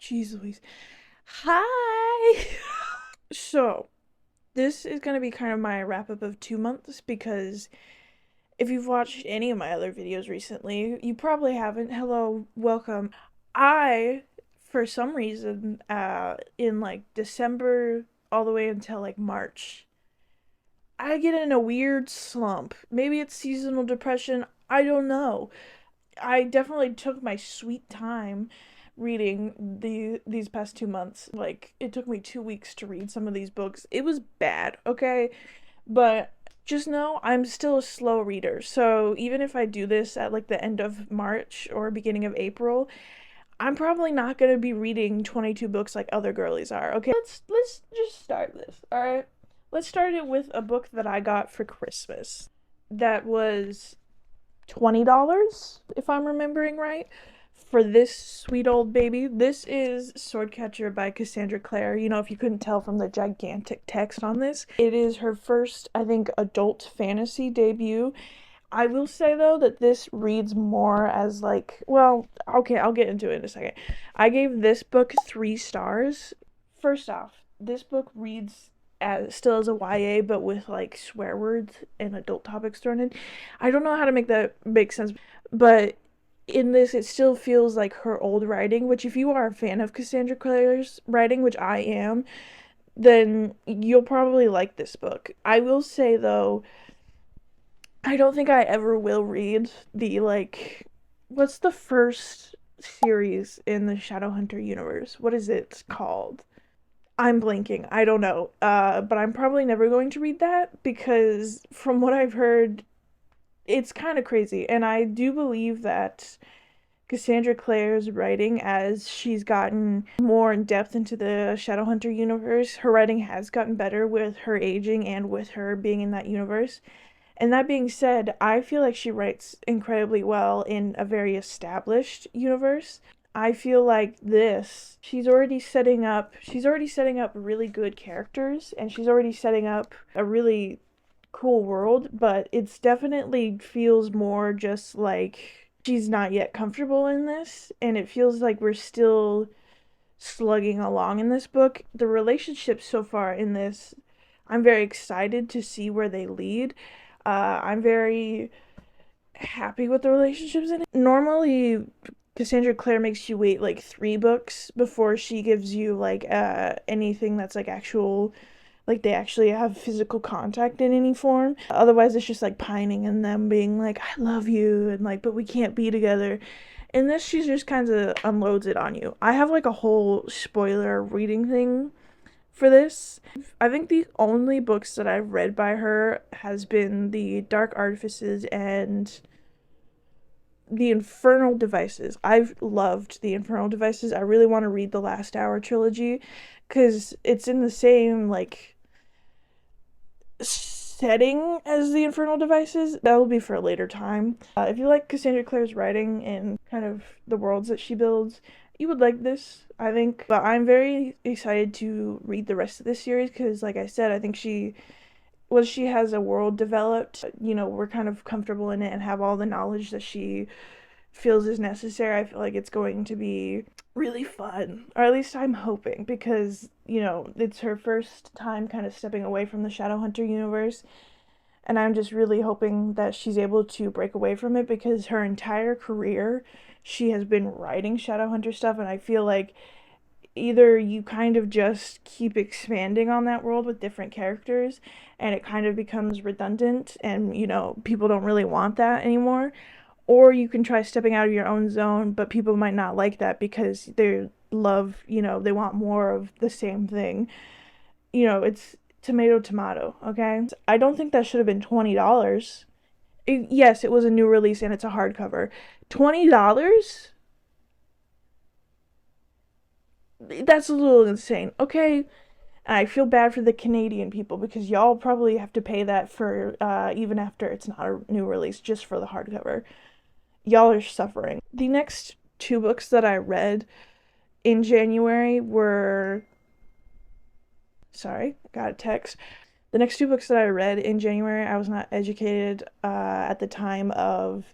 Jeez Louise. Hi! So, this is going to be kind of my wrap up of 2 months because if you've watched any of my other videos recently, you probably haven't. Hello, welcome. I, for some reason, in like December all the way until like March, I get in a weird slump. Maybe it's seasonal depression. I don't know. I definitely took my sweet time reading these past 2 months. Like it took me 2 weeks to read some of these books. It was bad, okay? But just know I'm still a slow reader. So even if I do this at like the end of March or beginning of April, I'm probably not gonna be reading 22 books like other girlies are. Okay, let's just start this. All right, let's start it with a book that I got for Christmas. That was $20, if I'm remembering right, for this sweet old baby. This is Swordcatcher by Cassandra Clare. You know, if you couldn't tell from the gigantic text on this, it is her first, I think, adult fantasy debut. I will say though that this reads more as like, well, okay, I'll get into it in a second. I gave this book 3 stars. First off, this book reads as still as a YA, but with like swear words and adult topics thrown in. I don't know how to make that make sense, but in this, it still feels like her old writing. Which, if you are a fan of Cassandra Clare's writing, which I am, then you'll probably like this book. I will say though, I don't think I ever will read the like what's the first series in the Shadowhunter universe? What is it called? I'm blanking. I don't know. But I'm probably never going to read that because from what I've heard, it's kind of crazy. And I do believe that Cassandra Clare's writing, as she's gotten more in depth into the Shadowhunter universe, her writing has gotten better with her aging and with her being in that universe. And that being said, I feel like she writes incredibly well in a very established universe. I feel like this, she's already setting up really good characters and she's already setting up a really cool world, but it's definitely feels more just like she's not yet comfortable in this, and it feels like we're still slugging along in this book. The relationships so far in this, I'm very excited to see where they lead. I'm very happy with the relationships in it. Normally, Cassandra Clare makes you wait like 3 books before she gives you like anything that's like actual, like they actually have physical contact in any form. Otherwise, it's just like pining and them being like, I love you, and like, but we can't be together. In this, she just kind of unloads it on you. I have like a whole spoiler reading thing for this. I think the only books that I've read by her has been The Dark Artifices and The Infernal Devices. I've loved The Infernal Devices. I really want to read the Last Hour trilogy because it's in the same like setting as The Infernal Devices. That will be for a later time. If you like Cassandra Clare's writing and kind of the worlds that she builds, you would like this, I think. But I'm very excited to read the rest of this series because, like I said, I think she has a world developed. You know, we're kind of comfortable in it and have all the knowledge that she feels is necessary. I feel like it's going to be really fun, or at least I'm hoping, because it's her first time kind of stepping away from the Shadowhunter universe, and I'm just really hoping that she's able to break away from it because her entire career she has been writing Shadowhunter stuff, and I feel like either you kind of just keep expanding on that world with different characters and it kind of becomes redundant and people don't really want that anymore, or you can try stepping out of your own zone, but people might not like that because they love, they want more of the same thing. It's tomato tomato, okay? I don't think that should have been $20. Yes, it was a new release and it's a hardcover. $20? That's a little insane, okay? I feel bad for the Canadian people because y'all probably have to pay that for even after it's not a new release, just for the hardcover. Y'all are suffering. The next 2 books that I read in January were. Sorry, got a text. The next 2 books that I read in January, I was not educated at the time of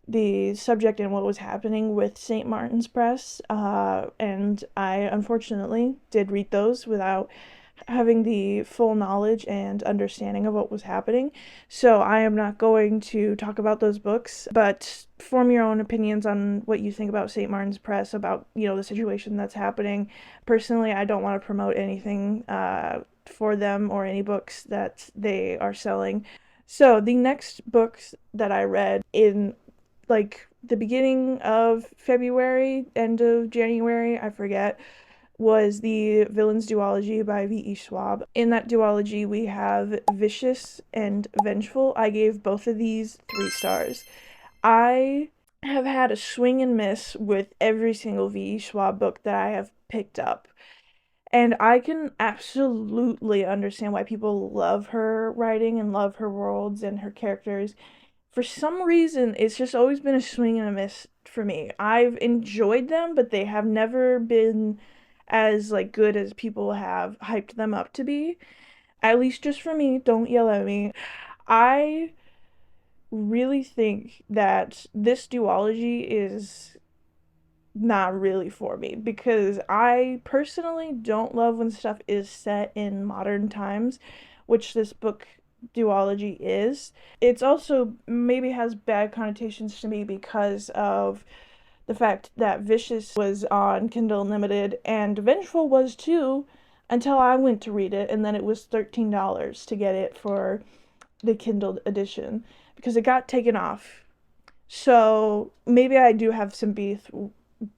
the subject and what was happening with St. Martin's Press, and I unfortunately did read those without having the full knowledge and understanding of what was happening. So I am not going to talk about those books, but form your own opinions on what you think about St. Martin's Press, about, the situation that's happening. Personally, I don't want to promote anything for them or any books that they are selling. So the next books that I read in like the beginning of February, end of January, I forget, was the Villains Duology by V.E. Schwab. In that duology, we have Vicious and Vengeful. I gave both of these 3 stars. I have had a swing and miss with every single V.E. Schwab book that I have picked up. And I can absolutely understand why people love her writing and love her worlds and her characters. For some reason, it's just always been a swing and a miss for me. I've enjoyed them, but they have never been as like good as people have hyped them up to be. At least just for me, don't yell at me. I really think that this duology is not really for me because I personally don't love when stuff is set in modern times, which this book duology is. It's also maybe has bad connotations to me because of the fact that Vicious was on Kindle Unlimited and Vengeful was too until I went to read it, and then it was $13 to get it for the Kindle edition because it got taken off. So maybe I do have some beef,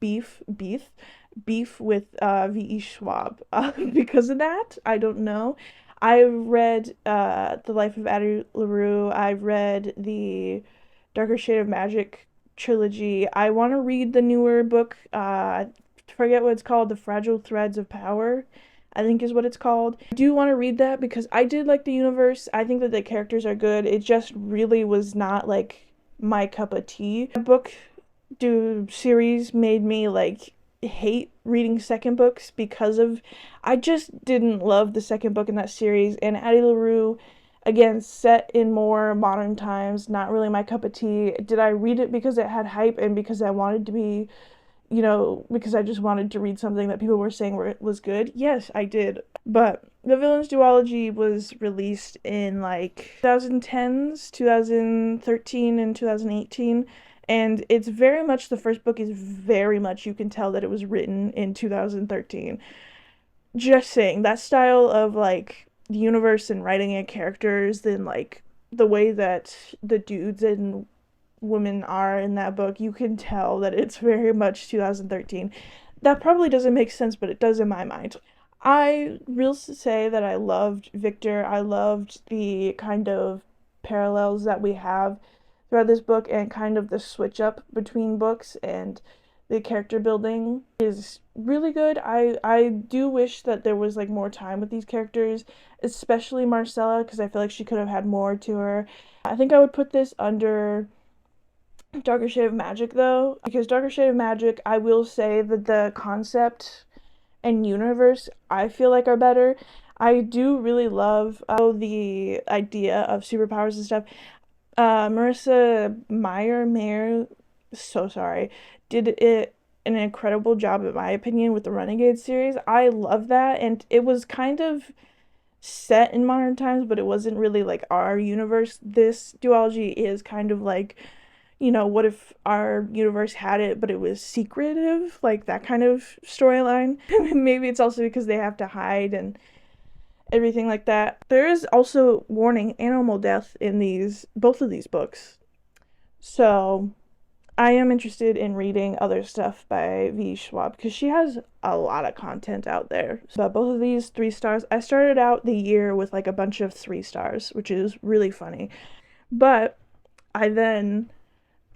beef, beef with V.E. Schwab because of that. I don't know. I've read The Life of Addie LaRue. I've read the Darker Shade of Magic trilogy. I want to read the newer book. I forget what it's called. The Fragile Threads of Power, I think is what it's called. I do want to read that because I did like the universe. I think that the characters are good. It just really was not like my cup of tea. The book series made me like hate reading second books because of I just didn't love the second book in that series. And Addie LaRue, again, set in more modern times, not really my cup of tea. Did I read it because it had hype and because I wanted to be, because I just wanted to read something that people were saying was good? Yes, I did. But the Villains Duology was released in like 2010s, 2013, and 2018. And it's very much, the first book is very much, you can tell that it was written in 2013. Just saying, that style of like the universe and writing and characters, then like the way that the dudes and women are in that book, you can tell that it's very much 2013. That probably doesn't make sense, but it does in my mind. I will say that I loved Victor. I loved the kind of parallels that we have throughout this book and kind of the switch up between books, and the character building is really good. I do wish that there was like more time with these characters, especially Marcella, because I feel like she could have had more to her. I think I would put this under Darker Shade of Magic though, because Darker Shade of Magic, I will say that the concept and universe I feel like are better. I do really love the idea of superpowers and stuff. Marissa Mayer, so sorry, did it an incredible job, in my opinion, with the Renegade series. I love that, and it was kind of set in modern times, but it wasn't really like our universe. This duology is kind of like, what if our universe had it, but it was secretive, like that kind of storyline. Maybe it's also because they have to hide and everything like that. There is also, warning, animal death in both of these books. So I am interested in reading other stuff by V. Schwab because she has a lot of content out there. But both of these 3 stars. I started out the year with like a bunch of 3 stars, which is really funny. But I then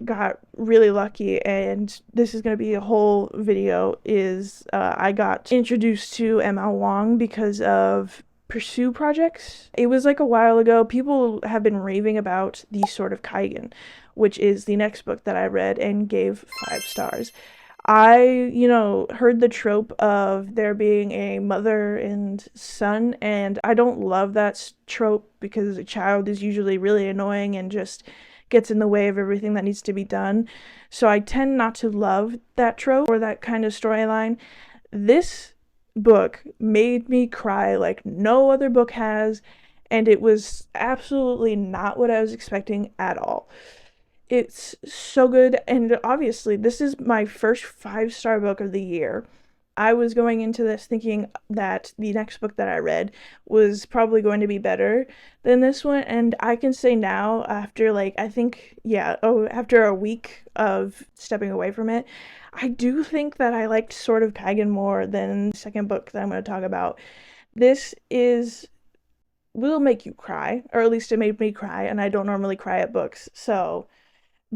got really lucky, and this is going to be a whole video, is I got introduced to M.L. Wang because of Pursue projects. It was like a while ago. People have been raving about The Sword of Kaigen, which is the next book that I read and gave 5 stars. I, heard the trope of there being a mother and son, and I don't love that trope because a child is usually really annoying and just gets in the way of everything that needs to be done. So I tend not to love that trope or that kind of storyline. This book made me cry like no other book has, and it was absolutely not what I was expecting at all. It's so good, and obviously, this is my first 5-star book of the year. I was going into this thinking that the next book that I read was probably going to be better than this one, and I can say now, after after a week of stepping away from it, I do think that I liked Sword of Kaigen more than the second book that I'm going to talk about. This is will make you cry, or at least it made me cry, and I don't normally cry at books, so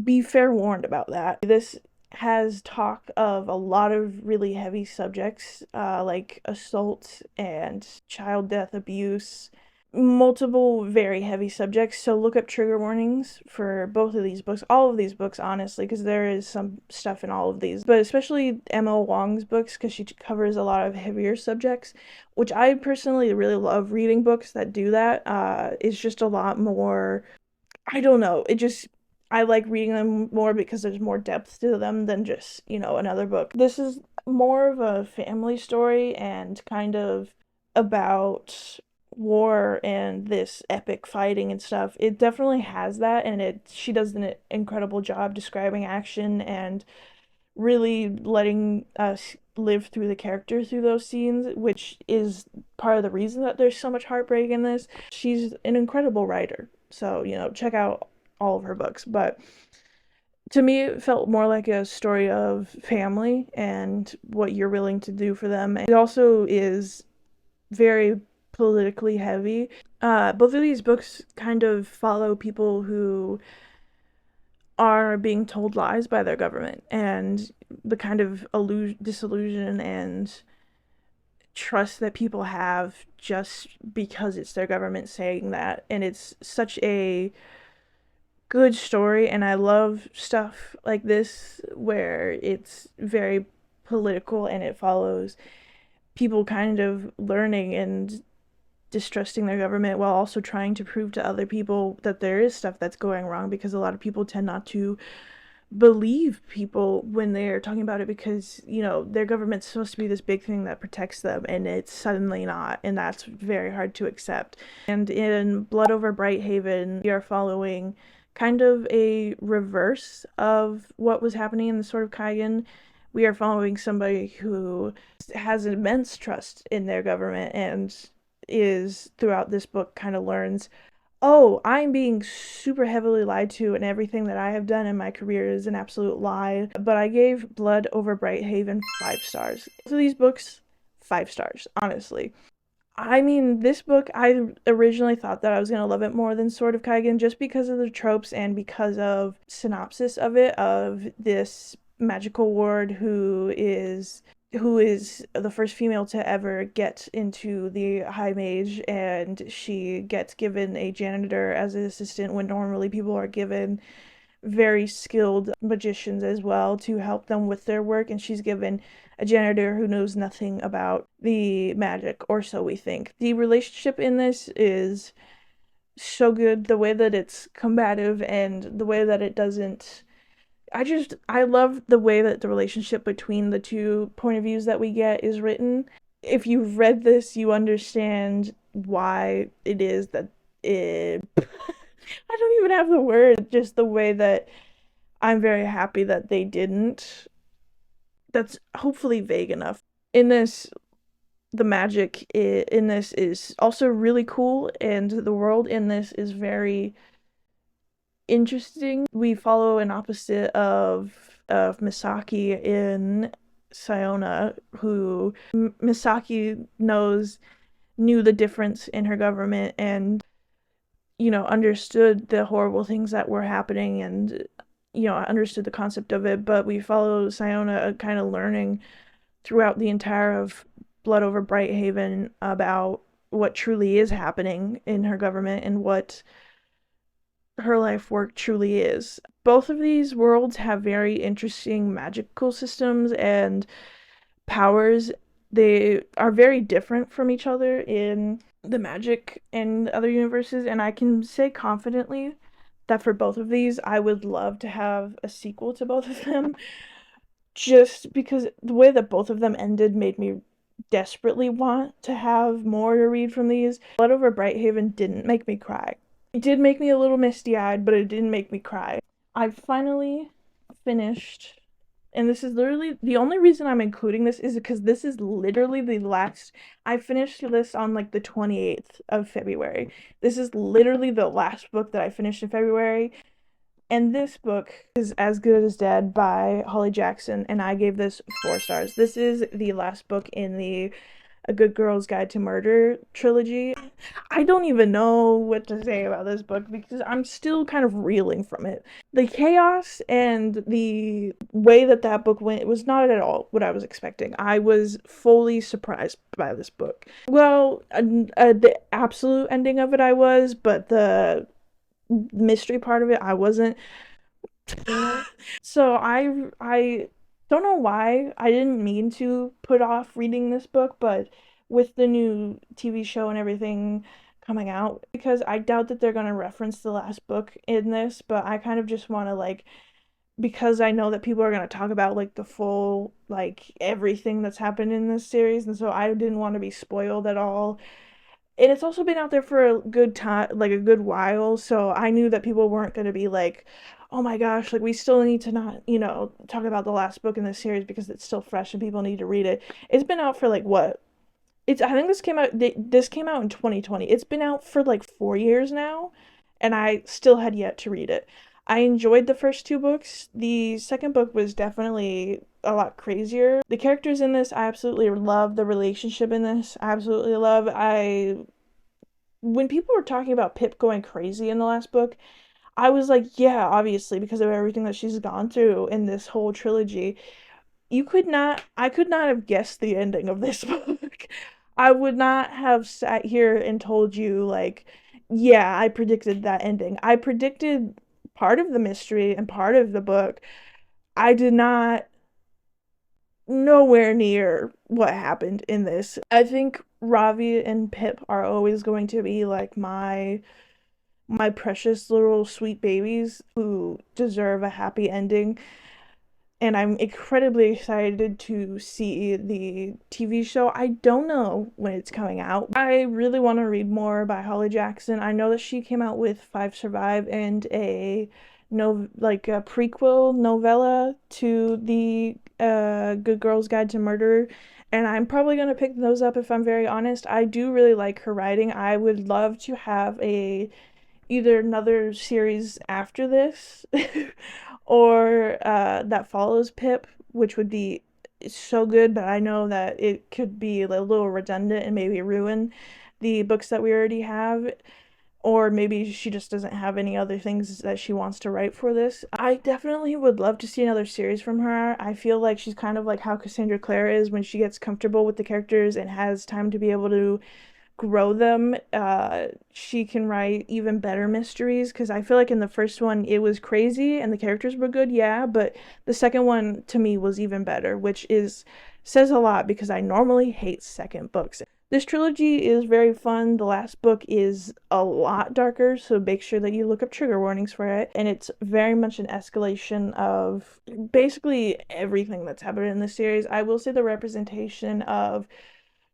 be fair warned about that. This has talk of a lot of really heavy subjects, like assault and child death abuse, multiple very heavy subjects. So look up trigger warnings for both of these books, all of these books, honestly, because there is some stuff in all of these, but especially M.L. Wang's books, because she covers a lot of heavier subjects, which I personally really love reading books that do that. It's just a lot more, I don't know, I like reading them more because there's more depth to them than just, another book. This is more of a family story and kind of about war and this epic fighting and stuff. It definitely has that, and she does an incredible job describing action and really letting us live through the character through those scenes, which is part of the reason that there's so much heartbreak in this. She's an incredible writer. So, check out all of her books. But to me, it felt more like a story of family and what you're willing to do for them. It also is very politically heavy. Both of these books kind of follow people who are being told lies by their government and the kind of disillusion and trust that people have just because it's their government saying that. And it's such a good story, and I love stuff like this where it's very political and it follows people kind of learning and distrusting their government while also trying to prove to other people that there is stuff that's going wrong, because a lot of people tend not to believe people when they're talking about it because, their government's supposed to be this big thing that protects them, and it's suddenly not, and that's very hard to accept. And in Blood Over Brighthaven, we are following kind of a reverse of what was happening in the Sword of Kaigen. We are following somebody who has immense trust in their government and is, throughout this book, kind of learns, oh, I'm being super heavily lied to, and everything that I have done in my career is an absolute lie. But I gave Blood Over Brighthaven 5 stars. So these books, 5 stars, honestly. I mean, this book, I originally thought that I was going to love it more than Sword of Kaigen just because of the tropes and because of synopsis of it, of this magical ward who is the first female to ever get into the high mage, and she gets given a janitor as an assistant when normally people are given very skilled magicians as well to help them with their work, and she's given a janitor who knows nothing about the magic, or so we think. The relationship in this is so good, the way that it's combative and the way that it doesn't, I love the way that the relationship between the two point of views that we get is written. If you've read this, you understand why it is that it I don't even have the word, just the way that I'm very happy that they didn't. That's hopefully vague enough. In this, the magic in this is also really cool, and the world in this is very interesting. We follow an opposite of Misaki in Sayona, who Misaki knew the difference in her government and understood the horrible things that were happening, and understood the concept of it. But we follow Sayona kind of learning throughout the entire of Blood Over Brighthaven about what truly is happening in her government and what her life work truly is. Both of these worlds have very interesting magical systems and powers. They are very different from each other in the magic in other universes, and I can say confidently that for both of these, I would love to have a sequel to both of them, just because the way that both of them ended made me desperately want to have more to read from these. Blood Over Brighthaven didn't make me cry. It did make me a little misty-eyed, but it didn't make me cry. I finally finished, and this is literally the only reason I'm including this is because this is literally the last. I finished this on like the 28th of February. This is literally the last book that I finished in February. And this book is As Good as Dead by Holly Jackson, and I gave this 4 stars. This is the last book in the A Good Girl's Guide to Murder trilogy. I don't even know what to say about this book because I'm still kind of reeling from it. The chaos and the way that that book went, it was not at all what I was expecting. I was fully surprised by this book. Well, the absolute ending of it I was, but the mystery part of it I wasn't. So I don't know why I didn't mean to put off reading this book, but with the new TV show and everything coming out, because I doubt that they're going to reference the last book in this, but I kind of just want to like, because I know that people are going to talk about like the full like everything that's happened in this series, and so I didn't want to be spoiled at all. And it's also been out there for a good time, like a good while, so I knew that people weren't going to be like, oh my gosh, like we still need to not, talk about the last book in this series because it's still fresh and people need to read it. It's been out for like what? I think this came out in 2020. It's been out for like 4 years now, and I still had yet to read it. I enjoyed the first 2 books. The second book was definitely a lot crazier. The characters in this, I absolutely love. The relationship in this, I absolutely love. I When people were talking about Pip going crazy in the last book, I was like, yeah, obviously, because of everything that she's gone through in this whole trilogy. I could not have guessed the ending of this book. I would not have sat here and told you, like, yeah, I predicted that ending. I predicted part of the mystery and part of the book. I did not, nowhere near what happened in this. I think Ravi and Pip are always going to be like my precious little sweet babies who deserve a happy ending, and I'm incredibly excited to see the TV show. I don't know when it's coming out. I really want to read more by Holly Jackson. I know that she came out with Five Survive and a no like a prequel novella to the Good Girl's Guide to Murder, and I'm probably going to pick those up if I'm very honest. I do really like her writing. I would love to have a either another series after this or that follows Pip, which would be so good, but I know that it could be a little redundant and maybe ruin the books that we already have. Or maybe she just doesn't have any other things that she wants to write for this. I definitely would love to see another series from her. I feel like she's kind of like how Cassandra Clare is when she gets comfortable with the characters and has time to be able to grow them. She can write even better mysteries because I feel like in the first one it was crazy and the characters were good, yeah, but the second one to me was even better, which is says a lot because I normally hate second books. This trilogy is very fun. The last book is a lot darker, so make sure that you look up trigger warnings for it. And it's very much an escalation of basically everything that's happened in this series. I will say the representation of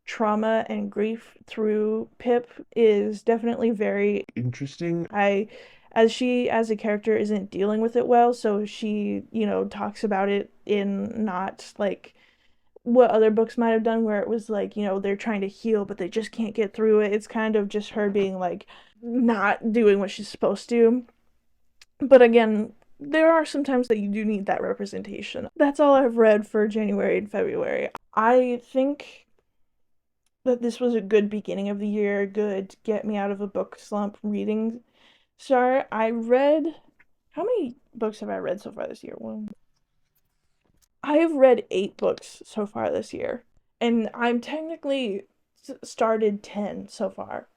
trauma and grief through Pip is definitely very interesting. As she as a character isn't dealing with it well, so she, talks about it in not like what other books might have done where it was like, they're trying to heal but they just can't get through it. It's kind of just her being like not doing what she's supposed to. But again, there are some times that you do need that representation. That's all I've read for January and February. I think that this was a good beginning of the year, good get me out of a book slump reading start. I read, how many books have I read so far this year? One. I have read 8 books so far this year, and I'm technically started 10 so far.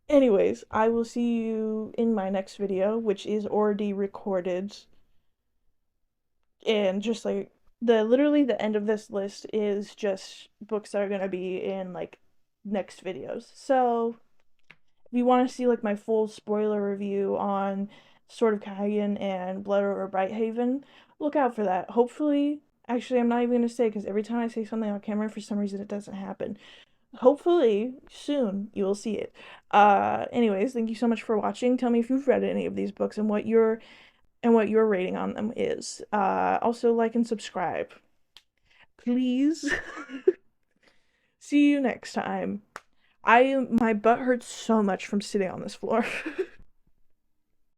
Anyways, I will see you in my next video, which is already recorded, and just like literally the end of this list is just books that are gonna be in like next videos. So if you want to see like my full spoiler review on Sword of Kaigen and Blood Over Brighthaven. Look out for that. Hopefully, actually, I'm not even going to say because every time I say something on camera, for some reason it doesn't happen. Hopefully, soon you will see it. Anyways, thank you so much for watching. Tell me if you've read any of these books and what your rating on them is. Also, like and subscribe. Please. See you next time. My butt hurts so much from sitting on this floor.